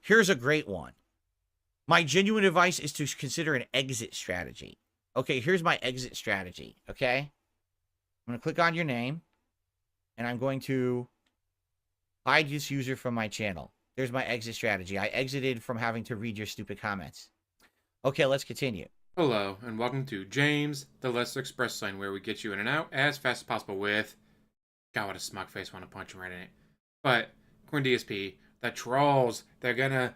here's a great one. My genuine advice is to consider an exit strategy. Okay, here's my exit strategy, okay? I'm going to click on your name, and I'm going to hide this user from my channel. There's my exit strategy. I exited from having to read your stupid comments. Okay, let's continue. Hello, and welcome to James, the Lesser Express sign, where we get you in and out as fast as possible with... God, what a smug face, want to punch him right in it. But, according to DSP, the trolls, they're gonna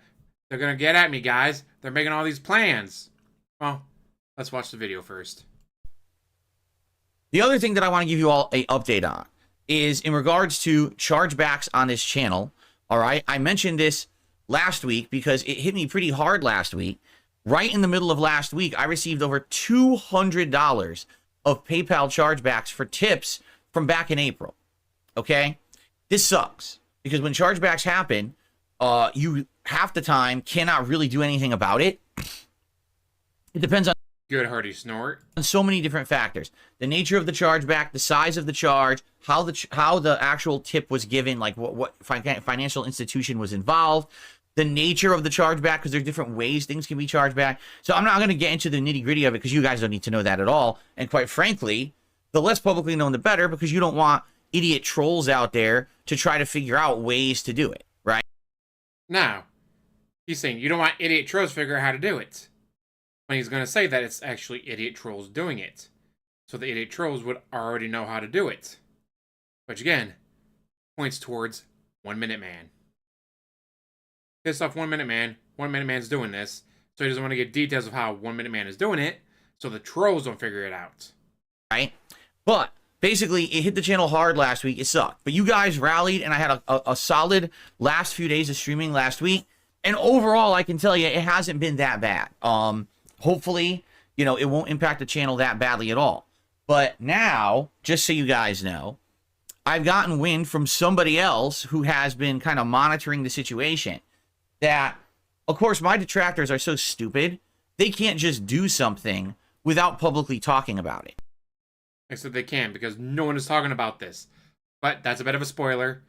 get at me, guys. They're making all these plans. Well, let's watch the video first. The other thing that I want to give you all an update on is in regards to chargebacks on this channel. All right, I mentioned this last week because it hit me pretty hard last week. Right in the middle of last week, I received over $200 of PayPal chargebacks for tips from back in April. Okay, this sucks because when chargebacks happen, you half the time cannot really do anything about it. It depends on Good hearty snort. so many different factors: the nature of the chargeback, the size of the charge, how the actual tip was given, like what financial institution was involved, the nature of the chargeback, because there's different ways things can be charged back. So I'm not going to get into the nitty gritty of it because you guys don't need to know that at all. And quite frankly, the less publicly known, the better, because you don't want idiot trolls out there to try to figure out ways to do it, right? Now, he's saying you don't want idiot trolls to figure out how to do it. When he's going to say that it's actually idiot trolls doing it. So the idiot trolls would already know how to do it. Which again, points towards 1 Minute Man. Pissed off 1 Minute Man. 1 Minute Man's doing this. So he doesn't want to get details of how 1 Minute Man is doing it. So the trolls don't figure it out. Right? But basically, it hit the channel hard last week. It sucked. But you guys rallied, and I had a solid last few days of streaming last week. And overall, I can tell you, it hasn't been that bad. Hopefully, you know, it won't impact the channel that badly at all. But now, just so you guys know, I've gotten wind from somebody else who has been kind of monitoring the situation that, of course, my detractors are so stupid, they can't just do something without publicly talking about it. Except they can, because no one is talking about this. But that's a bit of a spoiler.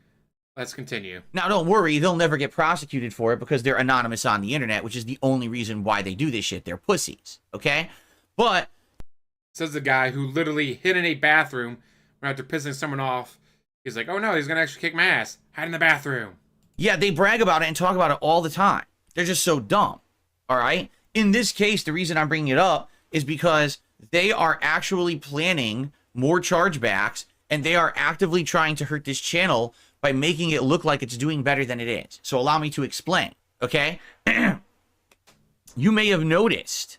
Let's continue. Now, don't worry, they'll never get prosecuted for it because they're anonymous on the internet, which is the only reason why they do this shit. They're pussies, okay? But says the guy who literally hid in a bathroom right after pissing someone off. He's like, oh no, he's gonna actually kick my ass. Hide in the bathroom. yeah, they brag about it and talk about it all the time. They're just so dumb, all right? In this case, the reason I'm bringing it up is because they are actually planning more chargebacks, and they are actively trying to hurt this channel by making it look like it's doing better than it is. So allow me to explain, okay? You may have noticed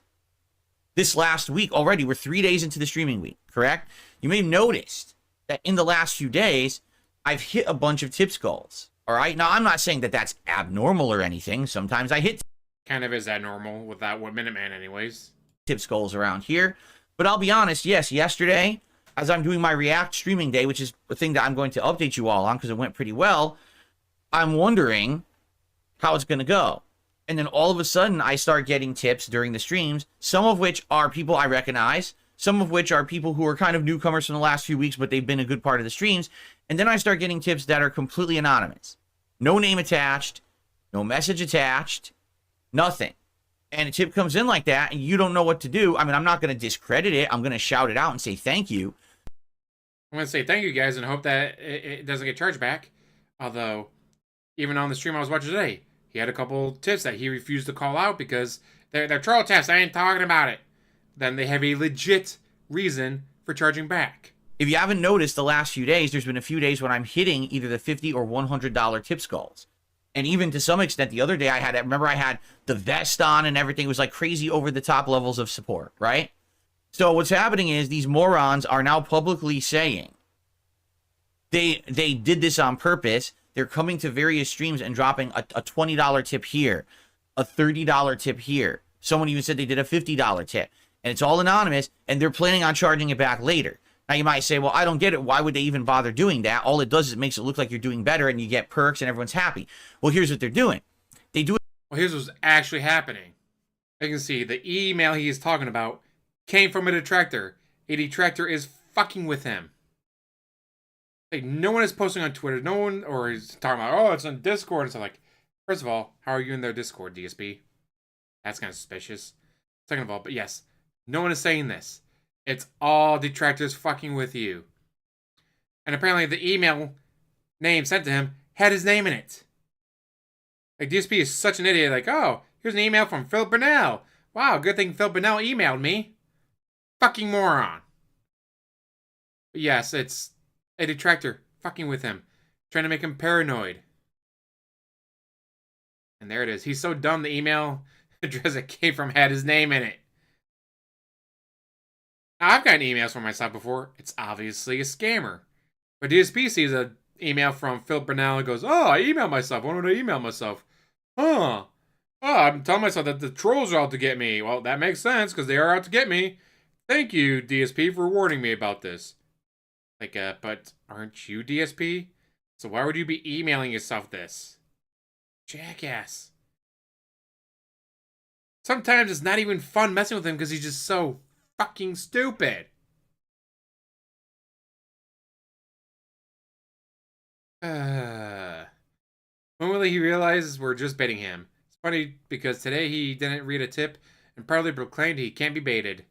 this last week already, we're 3 days into the streaming week, correct? You may have noticed that in the last few days, I've hit a bunch of tips goals, all right? Now, I'm not saying that that's abnormal or anything. Sometimes I hit Kind of is that normal with that 1 Minute Man anyways. tips goals around here. But I'll be honest, yes, yesterday, as I'm doing my React streaming day, which is a thing that I'm going to update you all on because it went pretty well, I'm wondering how it's going to go. And then all of a sudden, I start getting tips during the streams, some of which are people I recognize, some of which are people who are kind of newcomers from the last few weeks, but they've been a good part of the streams. And then I start getting tips that are completely anonymous. No name attached, no message attached, nothing. And a tip comes in like that, and you don't know what to do. I mean, I'm not going to discredit it. I'm going to shout it out and say thank you. I'm going to say thank you guys and hope that it doesn't get charged back. Although, even on the stream I was watching today, he had a couple tips that he refused to call out because they're troll tips. I ain't talking about it. Then they have a legit reason for charging back. If you haven't noticed the last few days, there's been a few days when I'm hitting either the $50 or $100 tips goals. And even to some extent, the other day I had the vest on and everything. It was like crazy over the top levels of support, right? So what's happening is these morons are now publicly saying they did this on purpose. They're coming to various streams and dropping a $20 tip here, a $30 tip here. Someone even said they did a $50 tip. And it's all anonymous, and they're planning on charging it back later. Now, you might say, well, I don't get it. Why would they even bother doing that? All it does is it makes it look like you're doing better, and you get perks, and everyone's happy. Well, here's what they're doing. They do it. Well, here's what's actually happening. I can see the email he is talking about came from a detractor. A detractor is fucking with him. Like, no one is posting on Twitter. No one, or he's talking about, oh, it's on Discord. It's like, First of all, how are you in their Discord, DSP? That's kind of suspicious. Second of all, but yes, no one is saying this. It's all detractors fucking with you. And apparently the email name sent to him had his name in it. Like, DSP is such an idiot. Like, oh, here's an email from Phil Burnell. Wow, good thing Phil Burnell emailed me. Fucking moron. But yes, it's a detractor fucking with him. Trying to make him paranoid. And there it is. He's so dumb the email address it came from had his name in it. Now, I've gotten emails from myself before. It's obviously a scammer. But DSP sees an email from Phil Burnell and goes, oh, I emailed myself. Why would I email myself? Huh. Oh, I'm telling myself that the trolls are out to get me. Well, that makes sense because they are out to get me. Thank you, DSP, for warning me about this. Like, but aren't you DSP? So why would you be emailing yourself this? Jackass. Sometimes it's not even fun messing with him because he's just so fucking stupid. When will he realize we're just baiting him? It's funny because today he didn't read a tip and proudly proclaimed he can't be baited.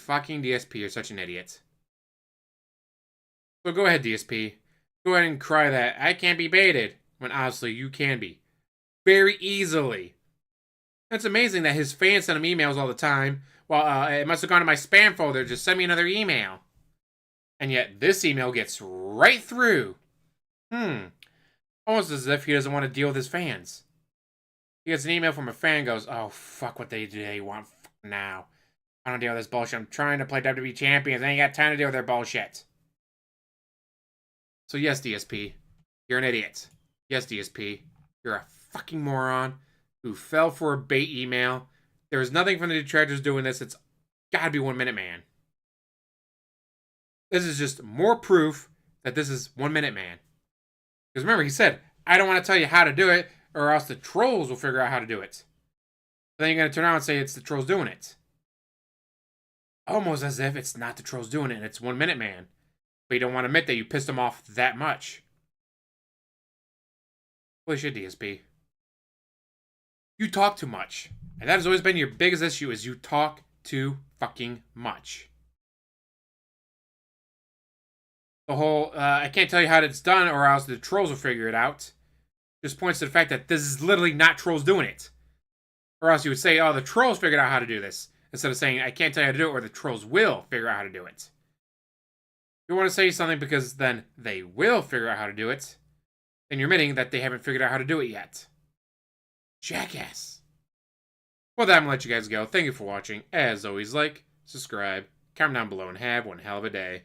Fucking DSP, you're such an idiot. So go ahead, DSP. Go ahead and cry that I can't be baited, when honestly you can be. Very easily. It's amazing that his fans send him emails all the time. Well, it must have gone to my spam folder. Just send me another email. And yet this email gets right through. Almost as if he doesn't want to deal with his fans. He gets an email from a fan and goes, oh, fuck what they want now. I don't deal with this bullshit. I'm trying to play WWE Champions. I ain't got time to deal with their bullshit. So yes, DSP, you're an idiot. Yes, DSP, you're a fucking moron who fell for a bait email. There is nothing from the detractors doing this. It's gotta be 1 Minute Man. This is just more proof that this is 1 Minute Man. Because remember, he said, I don't want to tell you how to do it, or else the trolls will figure out how to do it. Then you're going to turn around and say it's the trolls doing it. Almost as if it's not the trolls doing it, and it's 1 Minute Man. But you don't want to admit that you pissed him off that much. Holy shit, DSP. You talk too much. And that has always been your biggest issue, is you talk too fucking much. The whole, I can't tell you how it's done or else the trolls will figure it out, just points to the fact that this is literally not trolls doing it. Or else you would say, oh, the trolls figured out how to do this, instead of saying, I can't tell you how to do it, or the trolls will figure out how to do it. You want to say something because then they will figure out how to do it, then you're admitting that they haven't figured out how to do it yet. Jackass. Well, that, I'm going to let you guys go. Thank you for watching. As always, like, subscribe, comment down below, and have one hell of a day.